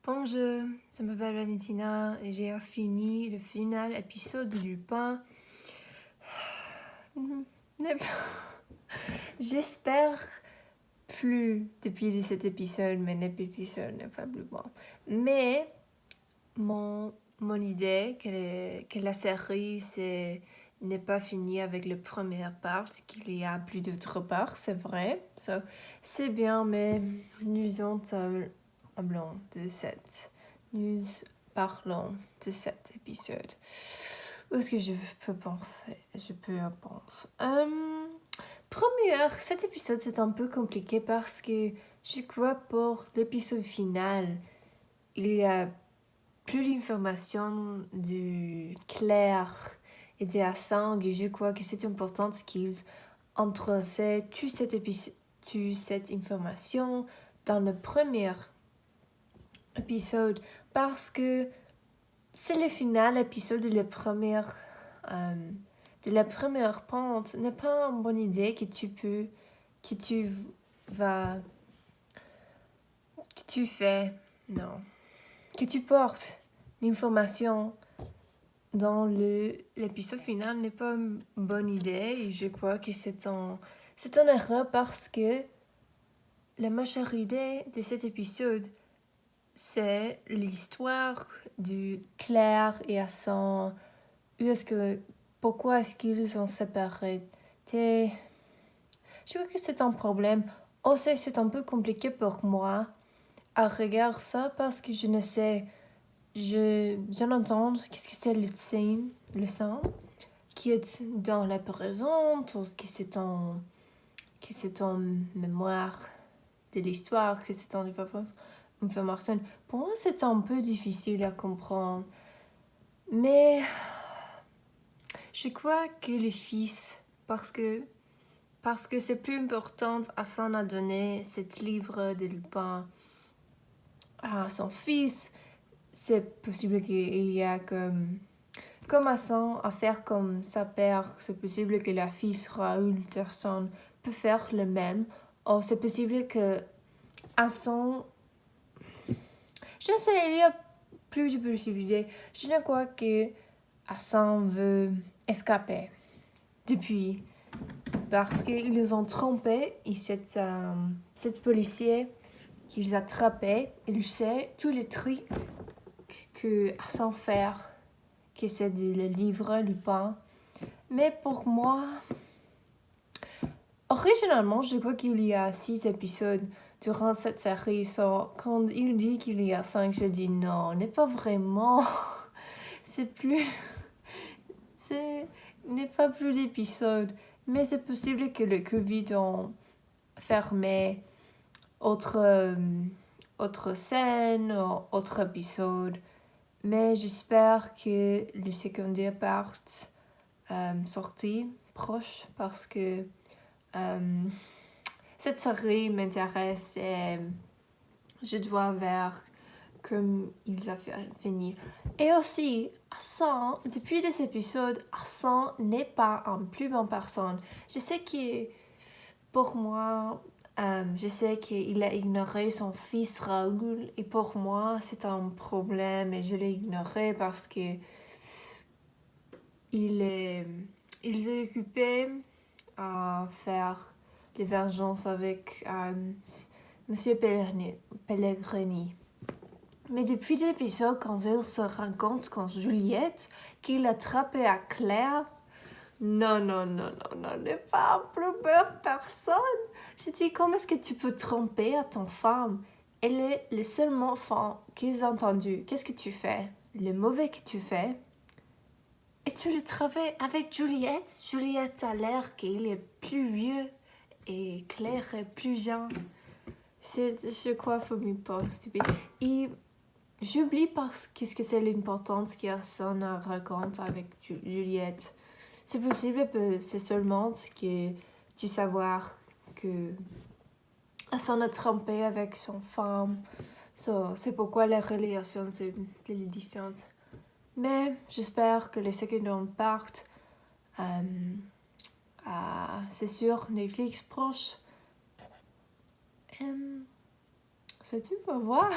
Bonjour, je m'appelle Valentina et j'ai fini le final épisode de Lupin. J'espère plus depuis cet épisode, mais l'épisode n'est pas plus bon. Mais mon idée que la série n'est pas finie avec la première partie, qu'il y a plus d'autres parts, c'est vrai. C'est bien, mais nous parlons de cette. Nous parlons de cet épisode. Où est-ce que je peux penser? Première, cet épisode c'est un peu compliqué parce que je crois pour l'épisode final, il y a plus d'informations de Claire et de Hassan et je crois que c'est important qu'ils introduisent toute cette information dans le premier épisode parce que c'est le final épisode de la première pente. N'est pas une bonne idée que que tu portes l'information dans l'épisode final n'est pas une bonne idée et je crois que c'est une erreur parce que la majorité de cet épisode c'est l'histoire de Claire et Hassan. Pourquoi est-ce qu'ils sont séparés? Je crois que c'est un problème. Aussi, c'est un peu compliqué pour moi à regarder ça parce que je ne sais. J'entends qu'est-ce que c'est le sang qui est dans la présente ou que c'est en mémoire de l'histoire, que c'est en information. Pour moi, c'est un peu difficile à comprendre. Mais je crois que le fils, parce que c'est plus important, Hassan a donné ce livre de Lupin à son fils. C'est possible qu'il y a comme Hassan à faire comme sa père. C'est possible que la fille Raoul Terson peut faire le même. Ou c'est possible que Hassan... Je ne sais, il y a plus de possibilités. Je ne crois que Hassan veut escaper depuis parce qu'ils ont trompé et cette policier qu'ils attrapaient, il sait tous les trucs que Hassan fait, que c'est le livre Lupin. Mais pour moi, originalement, je crois qu'il y a 6 épisodes durant cette série. Quand il dit qu'il y a 5, je dis non, n'est pas vraiment. C'est n'est pas plus d'épisodes. Mais c'est possible que le Covid a fermé autre scène ou autre épisode. Mais j'espère que le secondaire part sorti proche parce que cette série m'intéresse et je dois voir comme ils ont fini. Et aussi, Hassan, depuis des épisodes, Hassan n'est pas une plus bonne personne. Je sais que pour moi, je sais qu'il a ignoré son fils Raoul et pour moi c'est un problème et je l'ai ignoré parce que il est occupé à faire les vengeances avec Monsieur Pellegrini. Mais depuis l'épisode, quand il se rend compte quand Juliette qu'il a attrapé à Claire, non, n'est pas plus belle personne. Je dis, comment est-ce que tu peux tromper à ton femme? Elle est le seul enfant qu'ils ont entendu. Qu'est-ce que tu fais? Le mauvais que tu fais? Et tu le travailles avec Juliette? Juliette a l'air qu'il est plus vieux et Claire est plus jeune. Je crois qu'il faut me pas stupide. Et j'oublie parce que c'est l'importance qu'il y a son raconte avec Juliette. C'est possible que c'est seulement que tu savoir que s'en a trompé avec son femme. C'est pourquoi la relation c'est de la distance. Mais j'espère que les secondes partent. C'est sur Netflix proche. C'est tout pour voir.